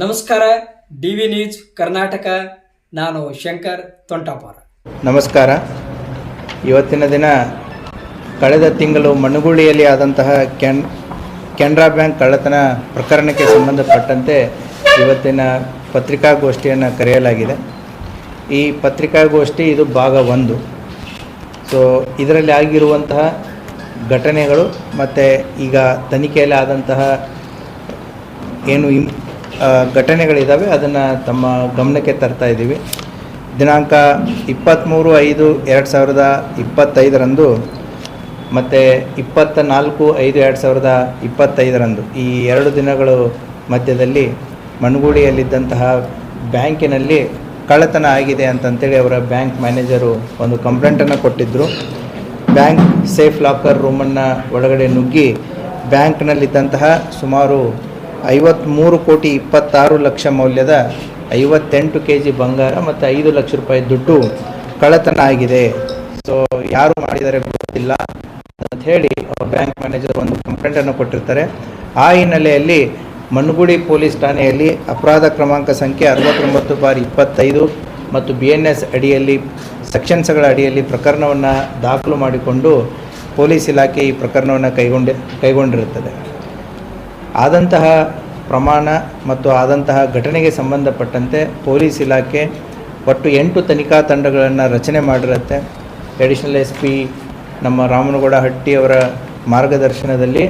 ನಮಸ್ಕಾರ. DV news Karnataka. ನಾನು ಶಂಕರ್ ತೊಂಟಾಪುರ. ನಮಸ್ಕಾರ. ಇವತ್ತಿನ ದಿನ ಕಳೆದ ತಿಂಗಳು ಮಣ್ಣುಗುಳಿಯಲ್ಲಿ ಆದಂತಹ ಕೆನರಾ ಬ್ಯಾಂಕ್ ಕಳ್ಳತನ ಪ್ರಕರಣಕ್ಕೆ ಸಂಬಂಧಪಟ್ಟಂತೆ ಇವತ್ತಿನ ಪತ್ರಿಕಾಗೋಷ್ಠಿಯನ್ನು ಕರೆಯಲಾಗಿದೆ. ಈ ಪತ್ರಿಕಾಗೋಷ್ಠಿ ಇದು ಭಾಗ 1. ಸೊ ಇದರಲ್ಲಿ ಆಗಿರುವಂತಹ ಘಟನೆಗಳು ಮತ್ತು ಈಗ ತನಿಖೆಯಲ್ಲಿ ಆದಂತಹ ಏನು ಘಟನೆಗಳಿದ್ದಾವೆ ಅದನ್ನು ತಮ್ಮ ಗಮನಕ್ಕೆ ತರ್ತಾ ಇದ್ದೀವಿ. ದಿನಾಂಕ 23/5/2025 ಮತ್ತು 24/5/2025 ಈ 2 ದಿನಗಳು ಮಧ್ಯದಲ್ಲಿ ಮಣ್ಣುಗುಳಿಯಲ್ಲಿದ್ದಂತಹ ಬ್ಯಾಂಕಿನಲ್ಲಿ ಕಳ್ಳತನ ಆಗಿದೆ ಅಂತಂತೇಳಿ ಅವರ ಬ್ಯಾಂಕ್ ಮ್ಯಾನೇಜರು ಒಂದು ಕಂಪ್ಲೇಂಟನ್ನು ಕೊಟ್ಟಿದ್ದರು. ಬ್ಯಾಂಕ್ ಸೇಫ್ ಲಾಕರ್ ರೂಮನ್ನು ಒಳಗಡೆ ನುಗ್ಗಿ ಬ್ಯಾಂಕ್ನಲ್ಲಿದ್ದಂತಹ ಸುಮಾರು 53,26,00,000 ಮೌಲ್ಯದ 58 kg ಬಂಗಾರ ಮತ್ತು 5 ಲಕ್ಷ ರೂಪಾಯಿ ದುಡ್ಡು ಕಳ್ಳತನ ಆಗಿದೆ. ಸೊ ಯಾರು ಮಾಡಿದರೆ ಗೊತ್ತಿಲ್ಲ ಅಂತ ಹೇಳಿ ಬ್ಯಾಂಕ್ ಮ್ಯಾನೇಜರ್ ಒಂದು ಕಂಪ್ಲೇಂಟನ್ನು ಕೊಟ್ಟಿರ್ತಾರೆ. ಆ ಹಿನ್ನೆಲೆಯಲ್ಲಿ ಮಣ್ಣುಗುಳಿ ಪೊಲೀಸ್ ಠಾಣೆಯಲ್ಲಿ ಅಪರಾಧ ಕ್ರಮಾಂಕ ಸಂಖ್ಯೆ 69/25 ಮತ್ತು BNS ಅಡಿಯಲ್ಲಿ ಸೆಕ್ಷನ್ಸ್ಗಳ ಅಡಿಯಲ್ಲಿ ಪ್ರಕರಣವನ್ನು ದಾಖಲು ಮಾಡಿಕೊಂಡು ಪೊಲೀಸ್ ಇಲಾಖೆ ಈ ಪ್ರಕರಣವನ್ನು ಕೈಗೊಂಡಿರುತ್ತದೆ. ಆದಂತಹ ಪ್ರಮಾಣ ಮತ್ತು ಆದಂತಹ ಘಟನೆಗೆ ಸಂಬಂಧಪಟ್ಟಂತೆ ಪೊಲೀಸ್ ಇಲಾಖೆ ಒಟ್ಟು 8 ತನಿಖಾ ತಂಡಗಳನ್ನು ರಚನೆ ಮಾಡಿರುತ್ತೆ. ಅಡಿಷನಲ್ SP ನಮ್ಮ ರಾಮನಗೌಡ ಹಟ್ಟಿಯವರ ಮಾರ್ಗದರ್ಶನದಲ್ಲಿ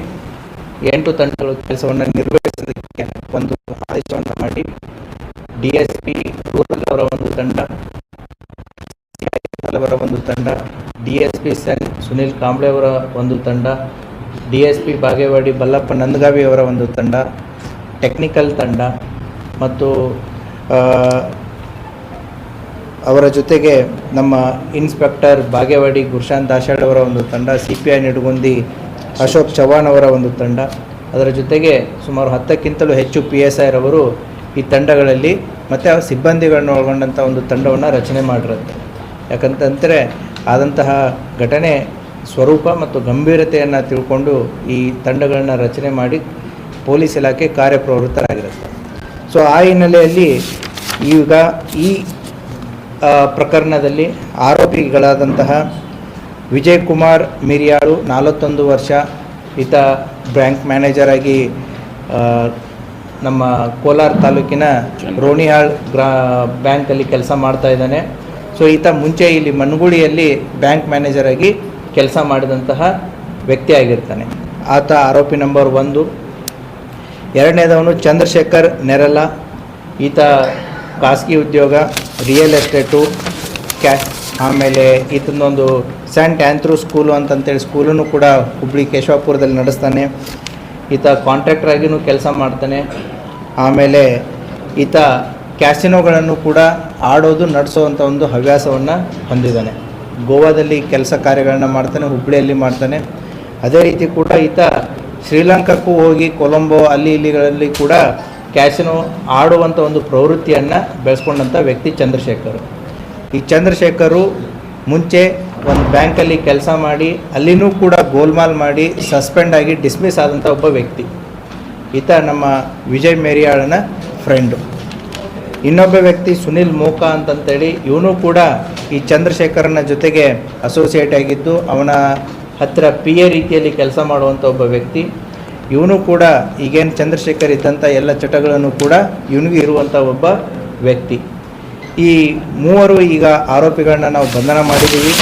8 ತಂಡಗಳು ಕೆಲಸವನ್ನು ನಿರ್ವಹಿಸೋದಕ್ಕೆ ಒಂದು ಆದೇಶವನ್ನು ಮಾಡಿ DSP ರೂರಲ್ ಅವರ ಒಂದು ತಂಡ, ಅವರ ಒಂದು ತಂಡ, DSP ಸುನಿಲ್ ಕಾಂಬ್ಳೆ ಅವರ ಒಂದು ತಂಡ, DSP ಬಾಗೇವಾಡಿ ಬಲ್ಲಪ್ಪ ನಂದಗಾವಿ ಅವರ ಒಂದು ತಂಡ, ಟೆಕ್ನಿಕಲ್ ತಂಡ ಮತ್ತು ಅವರ ಜೊತೆಗೆ ನಮ್ಮ ಇನ್ಸ್ಪೆಕ್ಟರ್ ಬಾಗೇವಾಡಿ ಗುರುಶಾಂತ್ ದಾಶಾಳ್ ಅವರ ಒಂದು ತಂಡ, CPI ನಿಡಗುಂದಿ ಅಶೋಕ್ ಚವ್ಹಾಣ್ ಅವರ ಒಂದು ತಂಡ, ಅದರ ಜೊತೆಗೆ ಸುಮಾರು 10ಕ್ಕಿಂತಲೂ ಹೆಚ್ಚು PSI ರವರು ಈ ತಂಡಗಳಲ್ಲಿ ಮತ್ತು ಆ ಸಿಬ್ಬಂದಿಗಳನ್ನು ಒಳಗೊಂಡಂಥ ಒಂದು ತಂಡವನ್ನು ರಚನೆ ಮಾಡಿರುತ್ತೆ. ಯಾಕಂತಂದರೆ ಆದಂತಹ ಘಟನೆ ಸ್ವರೂಪ ಮತ್ತು ಗಂಭೀರತೆಯನ್ನು ತಿಳ್ಕೊಂಡು ಈ ತಂಡಗಳನ್ನು ರಚನೆ ಮಾಡಿ ಪೊಲೀಸ್ ಇಲಾಖೆ ಕಾರ್ಯಪ್ರವೃತ್ತರಾಗಿರುತ್ತೆ. ಸೊ ಆ ಹಿನ್ನೆಲೆಯಲ್ಲಿ ಈಗ ಈ ಪ್ರಕರಣದಲ್ಲಿ ಆರೋಪಿಗಳಾದಂತಹ ವಿಜಯ್ ಕುಮಾರ್ ಮಿರಿಯಾಳು 41 ವರ್ಷ, ಈತ ಬ್ಯಾಂಕ್ ಮ್ಯಾನೇಜರ್ ಆಗಿ ನಮ್ಮ ಕೋಲಾರ ತಾಲೂಕಿನ ರೋಣಿಹಾಳ್ ಬ್ಯಾಂಕಲ್ಲಿ ಕೆಲಸ ಮಾಡ್ತಾ ಇದ್ದಾನೆ. ಸೊ ಈತ ಮುಂಚೆ ಇಲ್ಲಿ ಮಣ್ಣುಗುಳಿಯಲ್ಲಿ ಬ್ಯಾಂಕ್ ಮ್ಯಾನೇಜರ್ ಆಗಿ ಕೆಲಸ ಮಾಡಿದಂತಹ ವ್ಯಕ್ತಿ ಆಗಿರ್ತಾನೆ. ಆತ ಆರೋಪಿ ನಂಬರ್ 1. ಎರಡನೇದವನು ಚಂದ್ರಶೇಖರ್ ನೆರಲ. ಈತ ಖಾಸಗಿ ಉದ್ಯೋಗ, ರಿಯಲ್ ಎಸ್ಟೇಟು, ಆಮೇಲೆ ಈತನೊಂದು ಸೆಂಟ್ ಆಂಥ್ರೂ ಸ್ಕೂಲು ಅಂತಂತೇಳಿ ಸ್ಕೂಲನ್ನು ಕೂಡ ಹುಬ್ಬಳ್ಳಿ ಕೇಶವಾಪುರದಲ್ಲಿ ನಡೆಸ್ತಾನೆ. ಈತ ಕಾಂಟ್ರಾಕ್ಟರ್ ಆಗಿಯೂ ಕೆಲಸ ಮಾಡ್ತಾನೆ. ಆಮೇಲೆ ಈತ ಕ್ಯಾಸಿನೋಗಳನ್ನು ಕೂಡ ಆಡೋದು ನಡೆಸೋವಂಥ ಒಂದು ಹವ್ಯಾಸವನ್ನು ಹೊಂದಿದ್ದಾನೆ. ಗೋವಾದಲ್ಲಿ ಕೆಲಸ ಕಾರ್ಯಗಳನ್ನು ಮಾಡ್ತಾನೆ, ಹುಬ್ಬಳ್ಳಿಯಲ್ಲಿ ಮಾಡ್ತಾನೆ. ಅದೇ ರೀತಿ ಕೂಡ ಈತ ಶ್ರೀಲಂಕಾಕ್ಕೂ ಹೋಗಿ ಕೊಲಂಬೋ ಇಲ್ಲಿಗಳಲ್ಲಿ ಕೂಡ ಕ್ಯಾಸಿನೋ ಆಡುವಂಥ ಒಂದು ಪ್ರವೃತ್ತಿಯನ್ನು ಬೆಳೆಸ್ಕೊಂಡಂಥ ವ್ಯಕ್ತಿ ಚಂದ್ರಶೇಖರ್. ಈ ಚಂದ್ರಶೇಖರು ಮುಂಚೆ ಒಂದು ಬ್ಯಾಂಕಲ್ಲಿ ಕೆಲಸ ಮಾಡಿ ಅಲ್ಲಿನೂ ಕೂಡ ಗೋಲ್ಮಾಲ್ ಮಾಡಿ ಸಸ್ಪೆಂಡ್ ಆಗಿ ಡಿಸ್ಮಿಸ್ ಆದಂಥ ಒಬ್ಬ ವ್ಯಕ್ತಿ. ಈತ ನಮ್ಮ ವಿಜಯ್ ಮೇರಿಯಾಳನ ಫ್ರೆಂಡು. ಇನ್ನೊಬ್ಬ ವ್ಯಕ್ತಿ ಸುನಿಲ್ ಮೋಕಾ ಅಂತಂತೇಳಿ ಇವನು ಕೂಡ ಈ ಚಂದ್ರಶೇಖರನ ಜೊತೆಗೆ ಅಸೋಸಿಯೇಟ್ ಆಗಿದ್ದು ಅವನ ಹತ್ತಿರ PA ರೀತಿಯಲ್ಲಿ ಕೆಲಸ ಮಾಡುವಂಥ ಒಬ್ಬ ವ್ಯಕ್ತಿ. ಇವನು ಕೂಡ ಈಗೇನು ಚಂದ್ರಶೇಖರ್ ಇದ್ದಂಥ ಎಲ್ಲ ಚಟಗಳನ್ನು ಕೂಡ ಇವನಿಗೂ ಇರುವಂಥ ಒಬ್ಬ ವ್ಯಕ್ತಿ. ಈ ಮೂವರು ಈಗ ಆರೋಪಿಗಳನ್ನ ನಾವು ಬಂಧನ ಮಾಡಿದ್ದೀವಿ.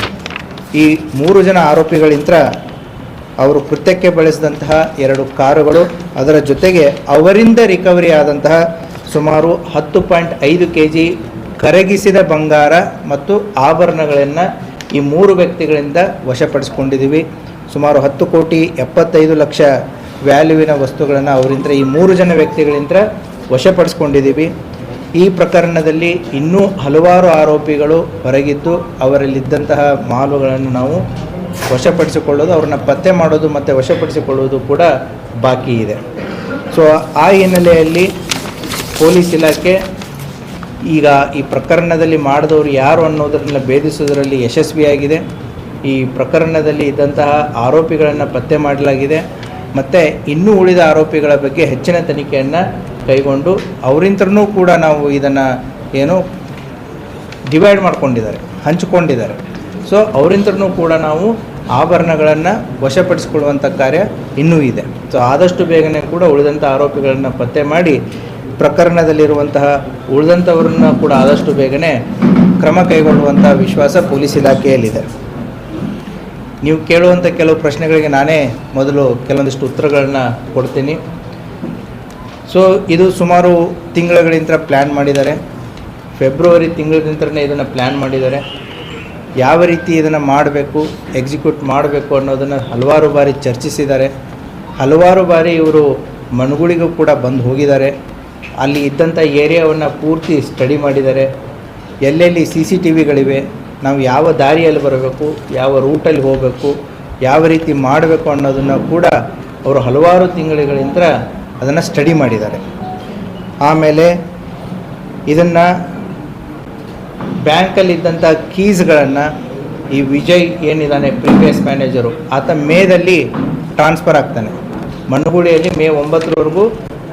ಈ 3 ಜನ ಆರೋಪಿಗಳಿಂದ ಅವರು ಕೃತ್ಯಕ್ಕೆ ಬಳಸಿದಂತಹ 2 ಕಾರುಗಳು, ಅದರ ಜೊತೆಗೆ ಅವರಿಂದ ರಿಕವರಿ ಆದಂತಹ ಸುಮಾರು 10.5 kg ಕರಗಿಸಿದ ಬಂಗಾರ ಮತ್ತು ಆಭರಣಗಳನ್ನು ಈ 3 ವ್ಯಕ್ತಿಗಳಿಂದ ವಶಪಡಿಸ್ಕೊಂಡಿದ್ದೀವಿ. ಸುಮಾರು 10,75,00,000 ವ್ಯಾಲ್ಯೂವಿನ ವಸ್ತುಗಳನ್ನು ಅವರಿಂದ ಈ 3 ಜನ ವ್ಯಕ್ತಿಗಳಿಂದ ವಶಪಡಿಸ್ಕೊಂಡಿದ್ದೀವಿ. ಈ ಪ್ರಕರಣದಲ್ಲಿ ಇನ್ನೂ ಹಲವಾರು ಆರೋಪಿಗಳು ಹೊರಗಿದ್ದು ಅವರಲ್ಲಿದ್ದಂತಹ ಮಾಲುಗಳನ್ನು ನಾವು ವಶಪಡಿಸಿಕೊಳ್ಳೋದು, ಅವ್ರನ್ನ ಪತ್ತೆ ಮಾಡೋದು ಮತ್ತು ವಶಪಡಿಸಿಕೊಳ್ಳುವುದು ಕೂಡ ಬಾಕಿ ಇದೆ. ಸೊ ಆ ಹಿನ್ನೆಲೆಯಲ್ಲಿ ಪೊಲೀಸ್ ಇಲಾಖೆ ಈಗ ಈ ಪ್ರಕರಣದಲ್ಲಿ ಮಾಡಿದವರು ಯಾರು ಅನ್ನೋದನ್ನು ಭೇದಿಸುವುದರಲ್ಲಿ ಯಶಸ್ವಿಯಾಗಿದೆ. ಈ ಪ್ರಕರಣದಲ್ಲಿ ಇದ್ದಂತಹ ಆರೋಪಿಗಳನ್ನು ಪತ್ತೆ ಮಾಡಲಾಗಿದೆ ಮತ್ತು ಇನ್ನೂ ಉಳಿದ ಆರೋಪಿಗಳ ಬಗ್ಗೆ ಹೆಚ್ಚಿನ ತನಿಖೆಯನ್ನು ಕೈಗೊಂಡು ಅವರಿಂತ್ರನೂ ಕೂಡ ನಾವು ಇದನ್ನು ಏನು ಡಿವೈಡ್ ಮಾಡ್ಕೊಂಡಿದ್ದಾರೆ, ಹಂಚಿಕೊಂಡಿದ್ದಾರೆ. ಸೊ ಅವರಿಂತ್ರನೂ ಕೂಡ ನಾವು ಆಭರಣಗಳನ್ನು ವಶಪಡಿಸಿಕೊಳ್ಳುವಂಥ ಕಾರ್ಯ ಇನ್ನೂ ಇದೆ. ಸೊ ಆದಷ್ಟು ಬೇಗನೆ ಕೂಡ ಉಳಿದಂಥ ಆರೋಪಿಗಳನ್ನು ಪತ್ತೆ ಮಾಡಿ ಪ್ರಕರಣದಲ್ಲಿರುವಂತಹ ಉಳಿದಂಥವರನ್ನು ಕೂಡ ಆದಷ್ಟು ಬೇಗನೆ ಕ್ರಮ ಕೈಗೊಳ್ಳುವಂಥ ವಿಶ್ವಾಸ ಪೊಲೀಸ್ ಇಲಾಖೆಯಲ್ಲಿದೆ. ನೀವು ಕೇಳುವಂಥ ಕೆಲವು ಪ್ರಶ್ನೆಗಳಿಗೆ ನಾನೇ ಮೊದಲು ಕೆಲವೊಂದಿಷ್ಟು ಉತ್ತರಗಳನ್ನ ಕೊಡ್ತೀನಿ. ಸೊ ಇದು ಸುಮಾರು ತಿಂಗಳುಗಳಿಂದ ಪ್ಲ್ಯಾನ್ ಮಾಡಿದ್ದಾರೆ. ಫೆಬ್ರವರಿ ತಿಂಗಳಿಂದನೇ ಇದನ್ನು ಪ್ಲ್ಯಾನ್ ಮಾಡಿದ್ದಾರೆ. ಯಾವ ರೀತಿ ಇದನ್ನು ಮಾಡಬೇಕು, ಎಕ್ಸಿಕ್ಯೂಟ್ ಮಾಡಬೇಕು ಅನ್ನೋದನ್ನು ಹಲವಾರು ಬಾರಿ ಚರ್ಚಿಸಿದ್ದಾರೆ. ಹಲವಾರು ಬಾರಿ ಇವರು ಮನಗುಳಿಗೂ ಕೂಡ ಬಂದು ಹೋಗಿದ್ದಾರೆ. ಅಲ್ಲಿ ಇದ್ದಂಥ ಏರಿಯಾವನ್ನು ಪೂರ್ತಿ ಸ್ಟಡಿ ಮಾಡಿದ್ದಾರೆ. ಎಲ್ಲೆಲ್ಲಿ CCTVಗಳಿವೆ, ನಾವು ಯಾವ ದಾರಿಯಲ್ಲಿ ಬರಬೇಕು, ಯಾವ ರೂಟಲ್ಲಿ ಹೋಗಬೇಕು, ಯಾವ ರೀತಿ ಮಾಡಬೇಕು ಅನ್ನೋದನ್ನು ಕೂಡ ಅವರು ಹಲವಾರು ತಿಂಗಳುಗಳಿಂದ ಅದನ್ನು ಸ್ಟಡಿ ಮಾಡಿದ್ದಾರೆ. ಆಮೇಲೆ ಇದನ್ನು ಬ್ಯಾಂಕಲ್ಲಿದ್ದಂಥ ಕೀಸ್ಗಳನ್ನು ಈ ವಿಜಯ್ ಏನಿದ್ದಾನೆ ಪ್ರೀವಿಯಸ್ ಮ್ಯಾನೇಜರು, ಆತ ಮೇದಲ್ಲಿ ಟ್ರಾನ್ಸ್ಫರ್ ಆಗ್ತಾನೆ. ಮಣ್ಣುಗುಳಿಯಲ್ಲಿ ಮೇ 9ರವರೆಗೂ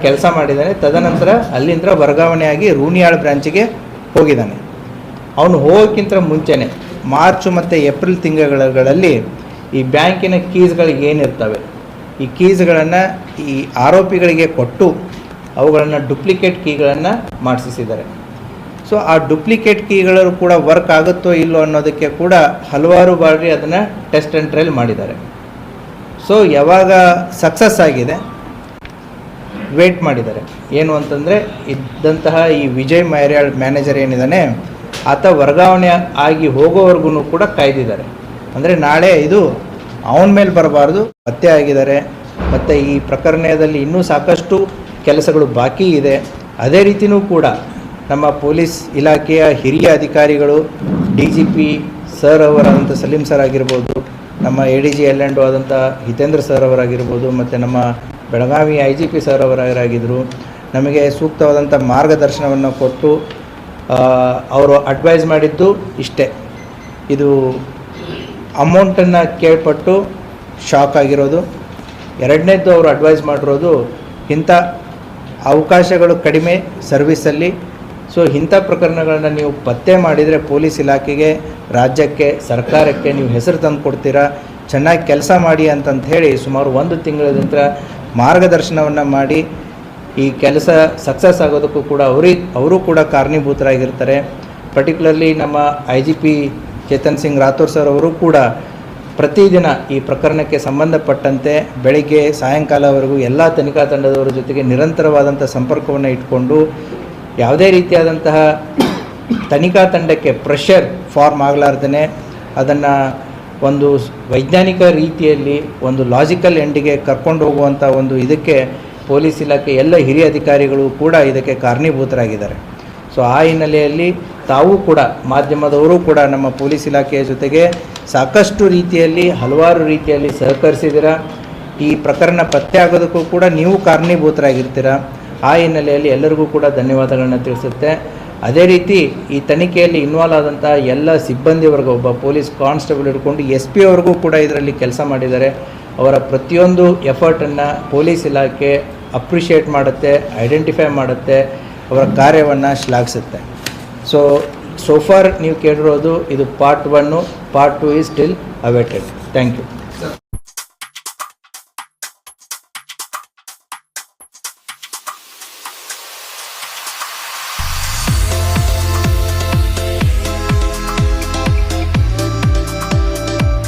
ಕೆಲಸ ಮಾಡಿದ್ದಾನೆ. ತದನಂತರ ಅಲ್ಲಿಂದ ವರ್ಗಾವಣೆಯಾಗಿ ರೂನಿಯಾಳ್ ಬ್ರಾಂಚಿಗೆ ಹೋಗಿದ್ದಾನೆ. ಅವನು ಹೋಗೋಕ್ಕಿಂತ ಮುಂಚೆನೇ ಮಾರ್ಚ್ ಮತ್ತು ಏಪ್ರಿಲ್ ತಿಂಗಳಲ್ಲಿ ಈ ಬ್ಯಾಂಕಿನ ಕೀಸ್ಗಳಿಗೆ ಏನಿರ್ತವೆ, ಈ ಕೀಸ್ಗಳನ್ನು ಈ ಆರೋಪಿಗಳಿಗೆ ಕೊಟ್ಟು ಅವುಗಳನ್ನು ಡುಪ್ಲಿಕೇಟ್ ಕೀಗಳನ್ನು ಮಾಡಿಸಿದ್ದಾರೆ. ಸೊ ಆ ಡುಪ್ಲಿಕೇಟ್ ಕೀಗಳು ಕೂಡ ವರ್ಕ್ ಆಗುತ್ತೋ ಇಲ್ಲೋ ಅನ್ನೋದಕ್ಕೆ ಕೂಡ ಹಲವಾರು ಬಾರಿ ಅದನ್ನು ಟೆಸ್ಟ್ ಆ್ಯಂಡ್ ಟ್ರಯಲ್ ಮಾಡಿದ್ದಾರೆ. ಸೊ ಯಾವಾಗ ಸಕ್ಸಸ್ ಆಗಿದೆ ವೇಟ್ ಮಾಡಿದ್ದಾರೆ. ಏನು ಅಂತಂದರೆ ಇದ್ದಂತಹ ಈ ವಿಜಯ್ ಮ್ಯಾನೇಜರ್ ಏನಿದ್ದಾನೆ ಆತ ವರ್ಗಾವಣೆ ಆಗಿ ಹೋಗೋವರೆಗೂ ಕೂಡ ಕಾಯ್ದಿದ್ದಾರೆ. ಅಂದರೆ ನಾಳೆ ಇದು ಅವನ ಮೇಲೆ ಬರಬಾರ್ದು. ಪತ್ತೆ ಆಗಿದ್ದಾರೆ. ಮತ್ತು ಈ ಪ್ರಕರಣದಲ್ಲಿ ಇನ್ನೂ ಸಾಕಷ್ಟು ಕೆಲಸಗಳು ಬಾಕಿ ಇದೆ. ಅದೇ ರೀತಿಯೂ ಕೂಡ ನಮ್ಮ ಪೊಲೀಸ್ ಇಲಾಖೆಯ ಹಿರಿಯ ಅಧಿಕಾರಿಗಳು DGP ಸರ್ ಅವರಾದಂಥ ಸಲೀಂ ಸರ್ ಆಗಿರ್ಬೋದು, ನಮ್ಮ ADG L&O ಆದಂಥ ಹಿತೇಂದ್ರ ಸರ್ ಅವರಾಗಿರ್ಬೋದು, ಮತ್ತು ನಮ್ಮ ಬೆಳಗಾವಿ IGP ಸರ್ ಅವರಾಗಿದ್ದರು. ನಮಗೆ ಸೂಕ್ತವಾದಂಥ ಮಾರ್ಗದರ್ಶನವನ್ನು ಕೊಟ್ಟು ಅವರು ಅಡ್ವೈಸ್ ಮಾಡಿದ್ದು ಇಷ್ಟೇ. ಇದು ಅಮೌಂಟನ್ನು ಕೇಳ್ಪಟ್ಟು ಶಾಕ್ ಆಗಿರೋದು. ಎರಡನೇದ್ದು ಅವರು ಅಡ್ವೈಸ್ ಮಾಡಿರೋದು ಇಂಥ ಅವಕಾಶಗಳು ಕಡಿಮೆ ಸರ್ವಿಸಲ್ಲಿ. ಸೊ ಇಂಥ ಪ್ರಕರಣಗಳನ್ನ ನೀವು ಪತ್ತೆ ಮಾಡಿದರೆ ಪೊಲೀಸ್ ಇಲಾಖೆಗೆ, ರಾಜ್ಯಕ್ಕೆ, ಸರ್ಕಾರಕ್ಕೆ ನೀವು ಹೆಸರು ತಂದು ಕೊಡ್ತೀರಾ, ಚೆನ್ನಾಗಿ ಕೆಲಸ ಮಾಡಿ ಅಂತಂತ ಹೇಳಿ ಸುಮಾರು 1 ತಿಂಗಳಿಂದ ಮಾರ್ಗದರ್ಶನವನ್ನು ಮಾಡಿ ಈ ಕೆಲಸ ಸಕ್ಸಸ್ ಆಗೋದಕ್ಕೂ ಕೂಡ ಅವರು ಕೂಡ ಕಾರಣೀಭೂತರಾಗಿರ್ತಾರೆ. ಪರ್ಟಿಕ್ಯುಲರ್ಲಿ ನಮ್ಮ IGP ಚೇತನ್ ಸಿಂಗ್ ರಾಥೋರ್ ಸರ್ ಅವರು ಕೂಡ ಪ್ರತಿದಿನ ಈ ಪ್ರಕರಣಕ್ಕೆ ಸಂಬಂಧಪಟ್ಟಂತೆ ಬೆಳಿಗ್ಗೆ ಸಾಯಂಕಾಲವರೆಗೂ ಎಲ್ಲ ತನಿಖಾ ತಂಡದವರ ಜೊತೆಗೆ ನಿರಂತರವಾದಂಥ ಸಂಪರ್ಕವನ್ನು ಇಟ್ಕೊಂಡು ಯಾವುದೇ ರೀತಿಯಾದಂತಹ ತನಿಖಾ ತಂಡಕ್ಕೆ ಪ್ರೆಷರ್ ಫಾರ್ಮ್ ಆಗಲಾರ್ದೇ ಅದನ್ನು ಒಂದು ವೈಜ್ಞಾನಿಕ ರೀತಿಯಲ್ಲಿ ಒಂದು ಲಾಜಿಕಲ್ ಎಂಡಿಗೆ ಕರ್ಕೊಂಡು ಹೋಗುವಂಥ ಒಂದು ಇದಕ್ಕೆ ಪೊಲೀಸ್ ಇಲಾಖೆ ಎಲ್ಲ ಹಿರಿಯ ಅಧಿಕಾರಿಗಳು ಕೂಡ ಇದಕ್ಕೆ ಕಾರಣೀಭೂತರಾಗಿದ್ದಾರೆ. ಸೊ ಆ ಹಿನ್ನೆಲೆಯಲ್ಲಿ ತಾವು ಕೂಡ ಮಾಧ್ಯಮದವರು ಕೂಡ ನಮ್ಮ ಪೊಲೀಸ್ ಇಲಾಖೆಯ ಜೊತೆಗೆ ಸಾಕಷ್ಟು ರೀತಿಯಲ್ಲಿ ಹಲವಾರು ರೀತಿಯಲ್ಲಿ ಸಹಕರಿಸಿದ್ದೀರ. ಈ ಪ್ರಕರಣ ಪತ್ತೆ ಆಗೋದಕ್ಕೂ ಕೂಡ ನೀವು ಕಾರಣೀಭೂತರಾಗಿರ್ತೀರ. ಆ ಹಿನ್ನೆಲೆಯಲ್ಲಿ ಎಲ್ಲರಿಗೂ ಕೂಡ ಧನ್ಯವಾದಗಳನ್ನ ತಿಳಿಸುತ್ತೆ. ಅದೇ ರೀತಿ ಈ ತನಿಖೆಯಲ್ಲಿ ಇನ್ವಾಲ್ವ್ ಆದಂಥ ಎಲ್ಲ ಸಿಬ್ಬಂದಿವರ್ಗ, ಒಬ್ಬ ಪೊಲೀಸ್ ಕಾನ್ಸ್ಟೇಬಲ್ ಹಿಡ್ಕೊಂಡು SP ಅವ್ರಿಗೂ ಕೂಡ ಇದರಲ್ಲಿ ಕೆಲಸ ಮಾಡಿದ್ದಾರೆ. ಅವರ ಪ್ರತಿಯೊಂದು ಎಫರ್ಟನ್ನು ಪೊಲೀಸ್ ಇಲಾಖೆ ಅಪ್ರಿಷಿಯೇಟ್ ಮಾಡುತ್ತೆ, ಐಡೆಂಟಿಫೈ ಮಾಡುತ್ತೆ, ಅವರ ಕಾರ್ಯವನ್ನು ಶ್ಲಾಘಿಸುತ್ತೆ. ಸೊ ಫಾರ್ ನೀವು ಕೇಳಿರೋದು ಇದು part 1, part 2 is still awaited. Thank you.